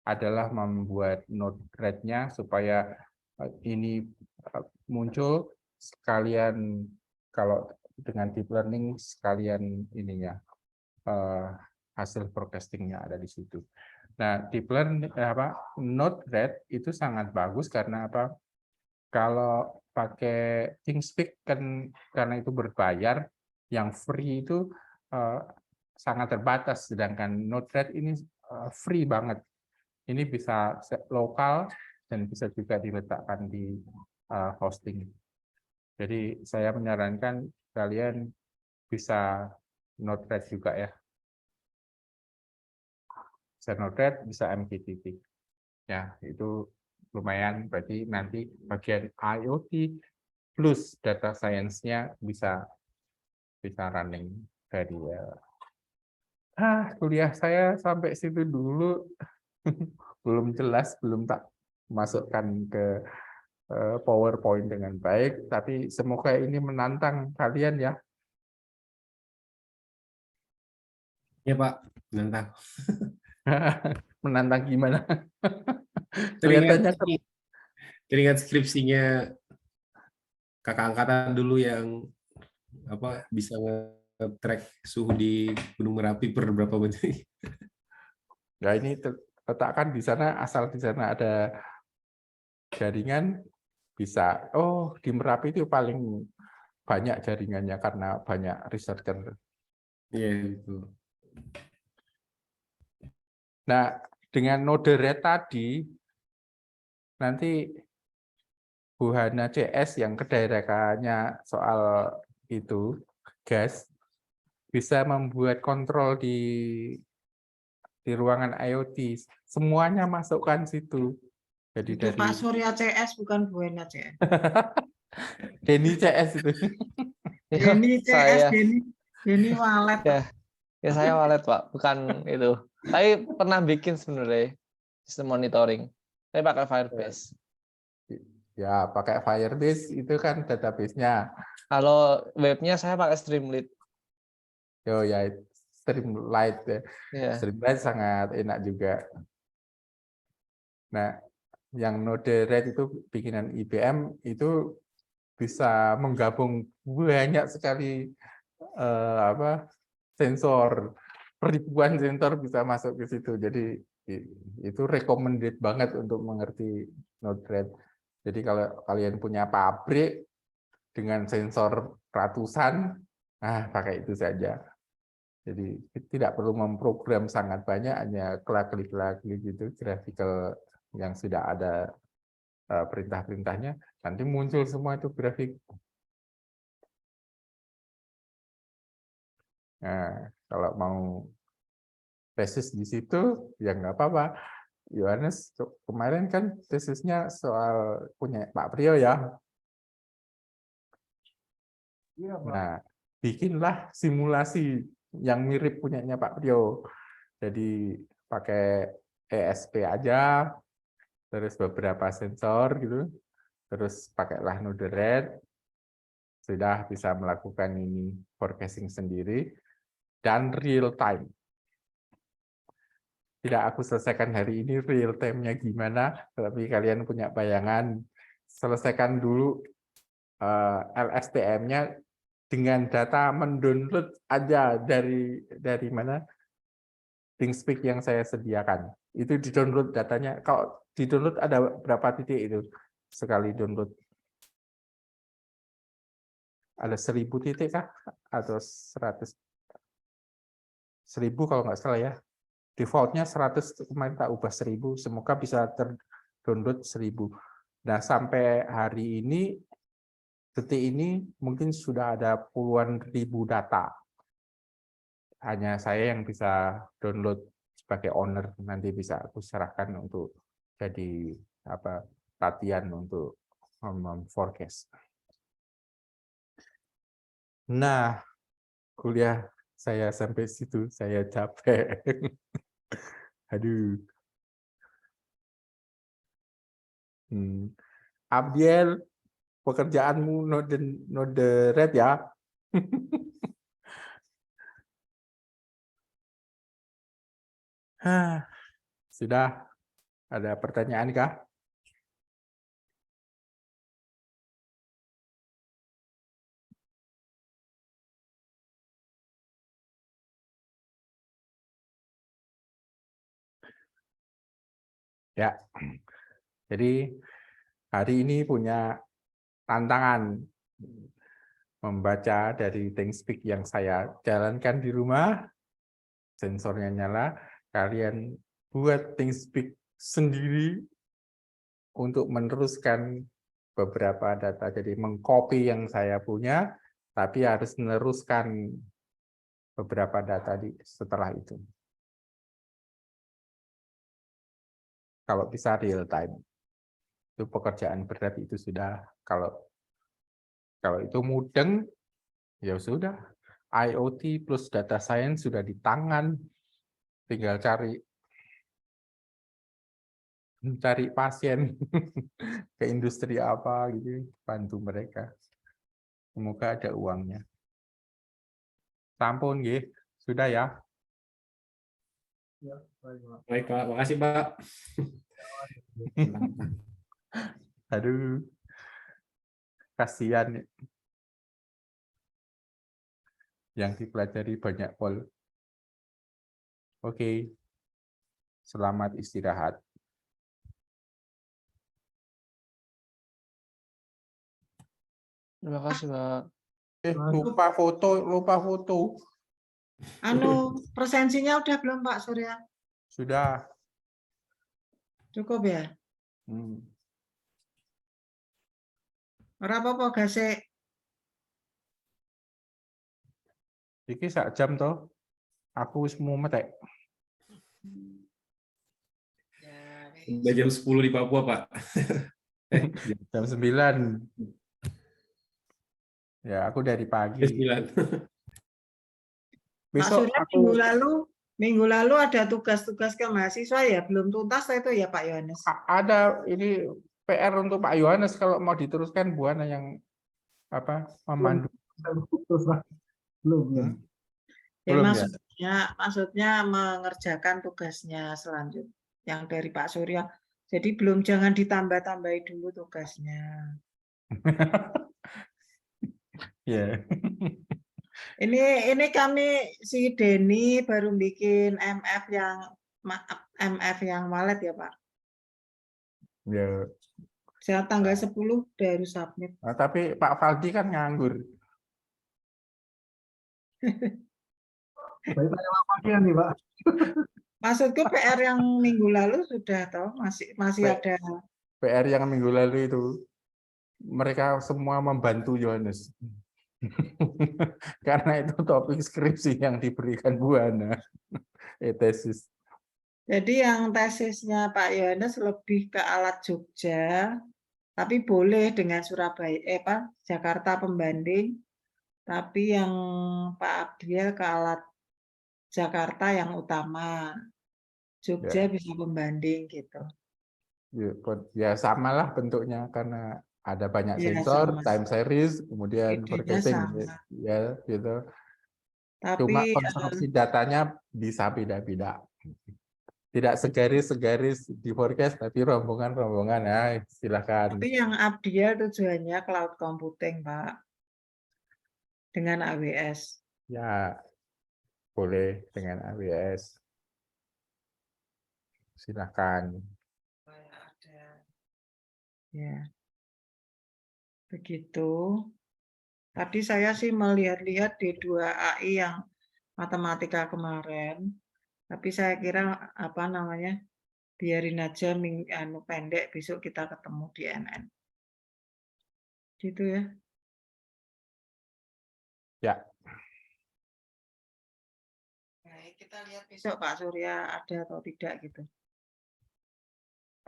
adalah membuat Node-RED-nya supaya ini muncul sekalian, kalau dengan deep learning sekalian ininya hasil forecastingnya ada di situ. Nah, deep learning Node-RED itu sangat bagus karena apa? Kalau pakai ThingSpeak kan karena itu berbayar, yang free itu sangat terbatas, sedangkan Node-RED ini free banget. Ini bisa lokal dan bisa juga diletakkan di hosting. Jadi saya menyarankan kalian bisa Node-RED juga ya. Bisa Node-RED, bisa MQTT. Ya, itu lumayan, berarti nanti bagian IoT plus data science-nya bisa running dari kuliah saya sampai situ dulu. Belum jelas, belum tak masukkan ke PowerPoint dengan baik, tapi semoga ini menantang kalian ya. Ya Pak, menantang. Menantang gimana? Teringat Kelihatannya skripsinya kakak angkatan dulu yang bisa nge-track suhu di Gunung Merapi per berapa menit. ya, ini letakkan di sana, asal di sana ada jaringan bisa. Oh, di Merapi itu paling banyak jaringannya karena banyak researcher. Iya, itu. Nah, dengan Node-RED tadi, nanti Bu Hana CS yang kedaerahannya soal itu, gas, bisa membuat kontrol di ruangan IoT. Semuanya masukkan situ. Jadi Itu Pak Surya CS bukan Bu Hana CS. Denny CS itu. Denny CS, Saya Denny Walet. ya saya walet Pak, bukan itu. Tapi pernah bikin sebenarnya sistem monitoring. Saya pakai Firebase. Ya, pakai Firebase itu kan database-nya. Kalau webnya saya pakai Streamlit. Yo ya, Streamlit ya. Ya. Streamlit sangat enak juga. Nah, yang Node RED itu bikinan IBM itu bisa menggabung banyak sekali sensor, ribuan sensor bisa masuk ke situ. Jadi itu recommended banget untuk mengerti Node RED. Jadi kalau kalian punya pabrik dengan sensor ratusan, pakai itu saja. Jadi tidak perlu memprogram sangat banyak, hanya klik-klik gitu, graphical yang sudah ada perintah-perintahnya, nanti muncul semua itu grafik. Nah, kalau mau tesis di situ, ya nggak apa-apa. Yohanes kemarin kan tesisnya soal punya Pak Priyo ya. Nah, bikinlah simulasi yang mirip punyanya Pak Priyo. Jadi pakai ESP aja, terus beberapa sensor gitu, terus pakailah Node RED, sudah bisa melakukan ini forecasting sendiri, dan real time. Tidak aku selesaikan hari ini real time-nya gimana, tapi kalian punya bayangan, selesaikan dulu LSTM-nya dengan data mendownload aja dari mana? ThingSpeak yang saya sediakan. Itu di-download datanya. Kalau di-download ada berapa titik itu sekali download? Ada 1000 titik kah? Atau 100? 1000 kalau nggak salah ya. Defaultnya 100, kemarin tak ubah 1000. Semoga bisa ter-download 1000. Nah, sampai hari ini, detik ini, mungkin sudah ada puluhan ribu data. Hanya saya yang bisa download sebagai owner, nanti bisa aku serahkan untuk jadi latihan untuk forecast. Nah, kuliah saya sampai situ, saya capek. Aduh. Abdiel, pekerjaanmu Node RED ya. Sudah ada pertanyaan kah? Ya, jadi hari ini punya tantangan membaca dari ThingSpeak yang saya jalankan di rumah, sensornya nyala, kalian buat ThingSpeak sendiri untuk meneruskan beberapa data, jadi mengcopy yang saya punya, tapi harus meneruskan beberapa data setelah itu. Kalau bisa real time. Itu pekerjaan berat, itu sudah. Kalau itu mudeng, ya sudah. IoT plus data science sudah di tangan. Tinggal cari pasien ke industri apa gitu, bantu mereka. Semoga ada uangnya. Sampun nggih, sudah ya. Baik Pak, makasih Pak. Aduh, kasihan yang dipelajari banyak pol. Oke, selamat istirahat. Terima kasih, Pak. Lupa foto. Presensinya udah belum Pak Surya? Sudah. Cukup ya? Ora apa-apa gasik. Iki sak jam toh. Aku wis mumet. Udah jam 10 di Papua, Pak. Jam 9. Ya, aku dari pagi. 9. Besok Pak Surya, minggu lalu ada tugas-tugas ke mahasiswa ya, belum tuntas itu ya Pak Yohanes? Ada ini PR untuk Pak Yohanes kalau mau diteruskan Buana yang memandu. Belum. Belum Maksudnya mengerjakan tugasnya selanjutnya yang dari Pak Surya. Jadi jangan ditambah-tambahi dulu tugasnya. Ya. Ini kami si Denny baru bikin MF yang walet ya Pak. Ya. Saya tanggal 10 udah harus submit. Nah, tapi Pak Faldi kan nganggur. Baik, tanya Pak Fakir nih, Pak. Maksudku PR yang minggu lalu sudah tahu masih ada. PR yang minggu lalu itu mereka semua membantu Yohanes. Karena itu topik skripsi yang diberikan Bu Hana. Tesis. Jadi yang tesisnya Pak Yohanes lebih ke alat Jogja, tapi boleh dengan Surabaya, Jakarta pembanding. Tapi yang Pak Abdiel ke alat Jakarta yang utama, Jogja bisa pembanding gitu. Ya samalah bentuknya karena ada banyak Ya, sensor, sama. time series, kemudian Idenya forecasting, sama. ya gitu. Tapi Cuma konstruksi datanya bisa beda-beda. Tidak segaris-segaris di forecast, tapi rombongan-rombongan. Ya, silakan. Tapi yang Abdiel tujuannya cloud computing, Pak. Dengan AWS. Ya, boleh dengan AWS. Silakan. Ya. Begitu. Tadi saya sih melihat-lihat di 2 AI yang matematika kemarin. Tapi saya kira biarin aja pendek, besok kita ketemu di NN. Gitu ya. Ya. Baik, kita lihat besok Pak Surya ada atau tidak gitu.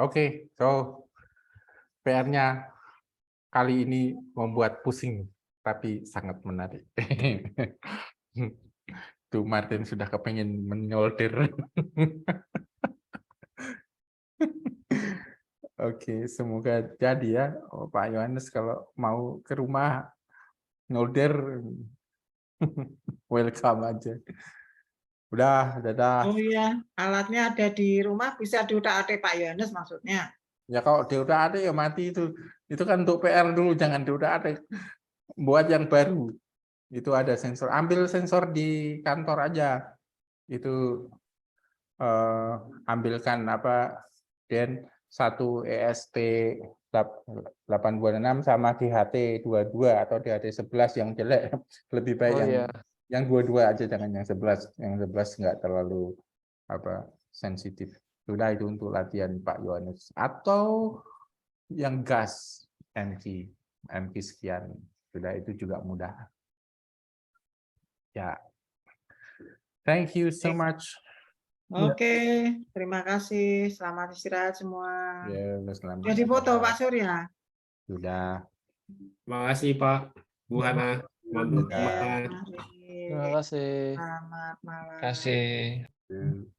Oke, so PR-nya kali ini membuat pusing, tapi sangat menarik. Tuh Martin sudah kepengen menyolder. Oke, semoga jadi ya. Pak Yohanes kalau mau ke rumah nyolder, welcome aja. Udah, dadah. Oh iya, alatnya ada di rumah, bisa diutak-atik Pak Yohanes maksudnya. Ya kalau diutak-atik ya mati itu. Itu kan untuk PR dulu, jangan diutak-atik. Buat yang baru. Itu ada sensor. Ambil sensor di kantor aja. Itu ambilkan Den 1 ESP 826 sama DHT 22 atau DHT 11 yang jelek. Lebih baik yang 22 aja, jangan yang 11. Yang 11 nggak terlalu sensitif. Sudah itu untuk latihan Pak Yohanes. Atau yang gas MQ sekian. Sudah itu juga mudah. Ya. Thank you so much. Oke, terima kasih. Selamat istirahat semua. Ya, selamat. Sudah dipoto Pak Surya? Sudah. Terima kasih Pak Bu Hana. Oke, Terima kasih. selamat malam. Terima kasih.